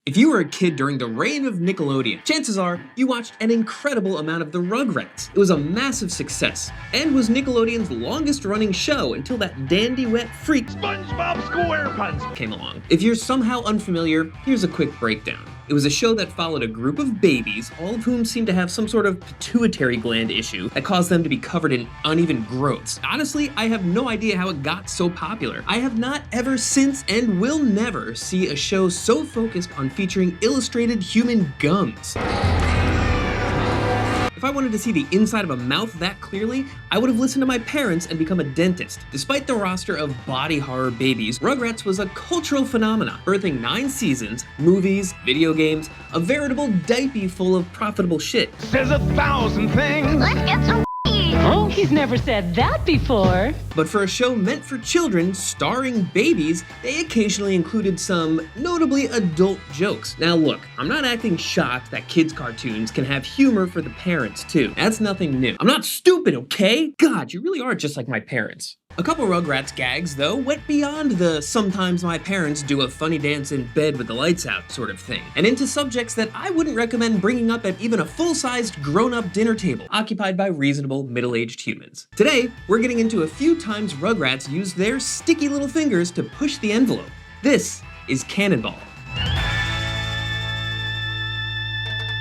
If you were a kid during the reign of Nickelodeon, chances are you watched an incredible amount of the Rugrats. It was a massive success, and was Nickelodeon's longest running show until that dandy wet freak SpongeBob SquarePants came along. If you're somehow unfamiliar, here's a quick breakdown. It was a show that followed a group of babies, all of whom seemed to have some sort of pituitary gland issue that caused them to be covered in uneven growths. Honestly, I have no idea how it got so popular. I have not ever since and will never see a show so focused on featuring illustrated human gums. If I wanted to see the inside of a mouth that clearly, I would have listened to my parents and become a dentist. Despite the roster of body horror babies, Rugrats was a cultural phenomenon, birthing 9 seasons, movies, video games, a veritable diaper full of profitable shit. says 1,000 things. Let's get some Oh, he's never said that before. But for a show meant for children, starring babies, they occasionally included some notably adult jokes. Now look, I'm not acting shocked that kids' cartoons can have humor for the parents too. That's nothing new. I'm not stupid, okay? God, you really are just like my parents. A couple Rugrats gags, though, went beyond the sometimes my parents do a funny dance in bed with the lights out sort of thing, and into subjects that I wouldn't recommend bringing up at even a full-sized grown-up dinner table, occupied by reasonable middle-aged humans. Today, we're getting into a few times Rugrats used their sticky little fingers to push the envelope. This is CanonBall.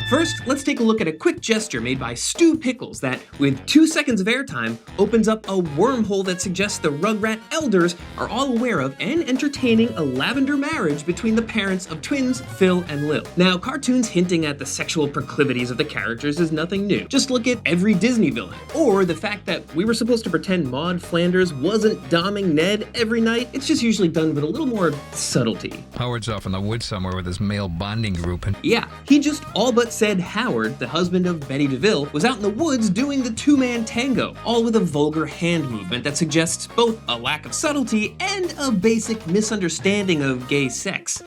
First, let's take a look at a quick gesture made by Stu Pickles that, with 2 seconds of airtime, opens up a wormhole that suggests the Rugrat elders are all aware of and entertaining a lavender marriage between the parents of twins Phil and Lil. Now, cartoons hinting at the sexual proclivities of the characters is nothing new. Just look at every Disney villain. Or the fact that we were supposed to pretend Maude Flanders wasn't doming Ned every night. It's just usually done with a little more subtlety. Howard's off in the woods somewhere with his male bonding group and Yeah, he just all but said Howard, the husband of Betty DeVille, was out in the woods doing the two-man tango, all with a vulgar hand movement that suggests both a lack of subtlety and a basic misunderstanding of gay sex. I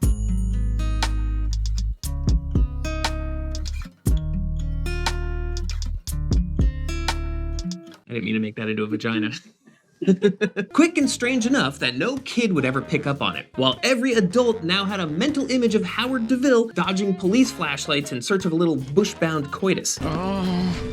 didn't mean to make that into a vagina. Quick and strange enough that no kid would ever pick up on it, while every adult now had a mental image of Howard DeVille dodging police flashlights in search of a little bush-bound coitus.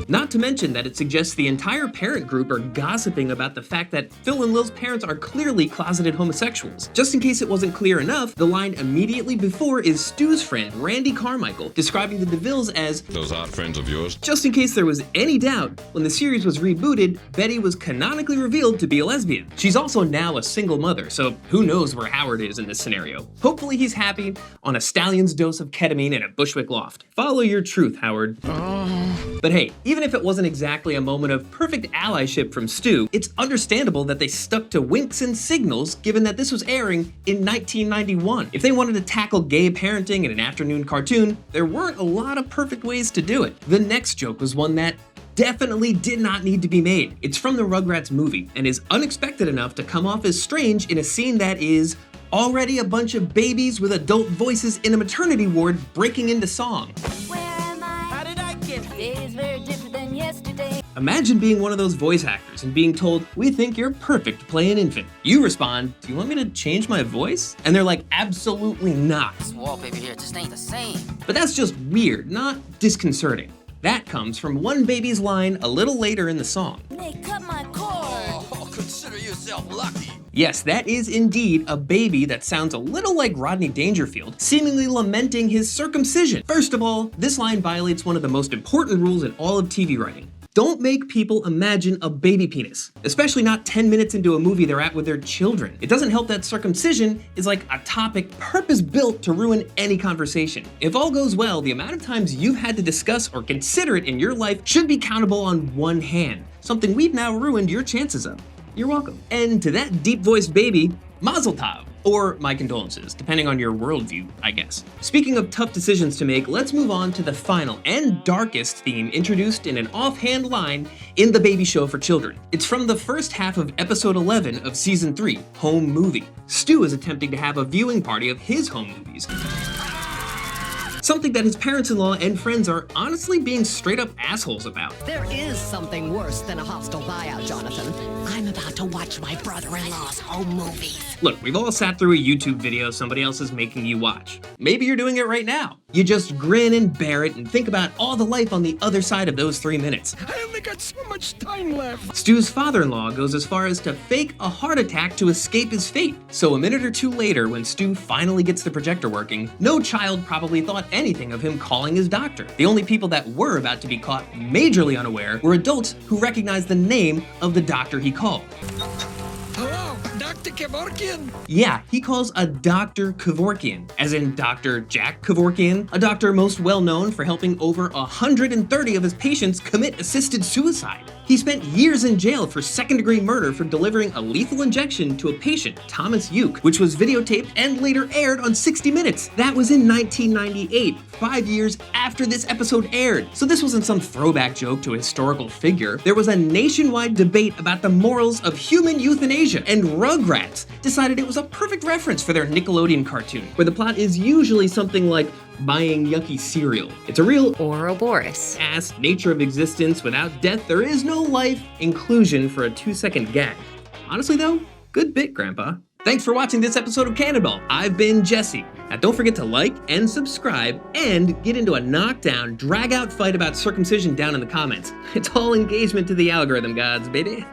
Not to mention that it suggests the entire parent group are gossiping about the fact that Phil and Lil's parents are clearly closeted homosexuals. Just in case it wasn't clear enough, the line immediately before is Stu's friend, Randy Carmichael, describing the DeVilles as those odd friends of yours. Just in case there was any doubt, when the series was rebooted, Betty was canonically revealed to be a lesbian. She's also now a single mother, so who knows where Howard is in this scenario. Hopefully he's happy on a stallion's dose of ketamine in a Bushwick loft. Follow your truth, Howard. But hey, even if it wasn't exactly a moment of perfect allyship from Stu, it's understandable that they stuck to winks and signals given that this was airing in 1991. If they wanted to tackle gay parenting in an afternoon cartoon, there weren't a lot of perfect ways to do it. The next joke was one that definitely did not need to be made. It's from the Rugrats movie and is unexpected enough to come off as strange in a scene that is already a bunch of babies with adult voices in a maternity ward breaking into song. Where am I? How did I get here? Today is very different than yesterday. Imagine being one of those voice actors and being told, "We think you're perfect to play an infant." You respond, "Do you want me to change my voice?" And they're like, "Absolutely not." This wallpaper here just ain't the same. But that's just weird, not disconcerting. That comes from one baby's line a little later in the song. They cut my cord. Oh, consider yourself lucky. Yes, that is indeed a baby that sounds a little like Rodney Dangerfield, seemingly lamenting his circumcision. First of all, this line violates one of the most important rules in all of TV writing. Don't make people imagine a baby penis, especially not 10 minutes into a movie they're at with their children. It doesn't help that circumcision is like a topic purpose-built to ruin any conversation. If all goes well, the amount of times you've had to discuss or consider it in your life should be countable on one hand, something we've now ruined your chances of. You're welcome. And to that deep-voiced baby, Mazel Tov. Or my condolences, depending on your worldview, I guess. Speaking of tough decisions to make, let's move on to the final and darkest theme introduced in an offhand line in the baby show for children. It's from the first half of episode 11 of season 3, Home Movie. Stu is attempting to have a viewing party of his home movies. Something that his parents-in-law and friends are honestly being straight up assholes about. There is something worse than a hostile buyout, Jonathan. I'm about to watch my brother-in-law's home movies. Look, we've all sat through a YouTube video somebody else is making you watch. Maybe you're doing it right now. You just grin and bear it and think about all the life on the other side of those 3 minutes. I only got so much time left. Stu's father-in-law goes as far as to fake a heart attack to escape his fate. So a minute or two later, when Stu finally gets the projector working, no child probably thought anything of him calling his doctor. The only people that were about to be caught majorly unaware were adults who recognized the name of the doctor he called. Hello, Dr. Kevorkian. Yeah, he calls a Dr. Kevorkian, as in Dr. Jack Kevorkian, a doctor most well known for helping over 130 of his patients commit assisted suicide. He spent years in jail for second-degree murder for delivering a lethal injection to a patient, Thomas Uke, which was videotaped and later aired on 60 Minutes. That was in 1998, 5 years after this episode aired. So this wasn't some throwback joke to a historical figure. There was a nationwide debate about the morals of human euthanasia, and Rugrats decided it was a perfect reference for their Nickelodeon cartoon, where the plot is usually something like buying yucky cereal. It's a real Ouroboros. ass nature of existence. Without death, there is no life. Inclusion for a 2-second gag. Honestly though, good bit, Grandpa. Thanks for watching this episode of CanonBall. I've been Jesse. Now don't forget to like and subscribe and get into a knockdown, drag-out fight about circumcision down in the comments. It's all engagement to the algorithm gods, baby.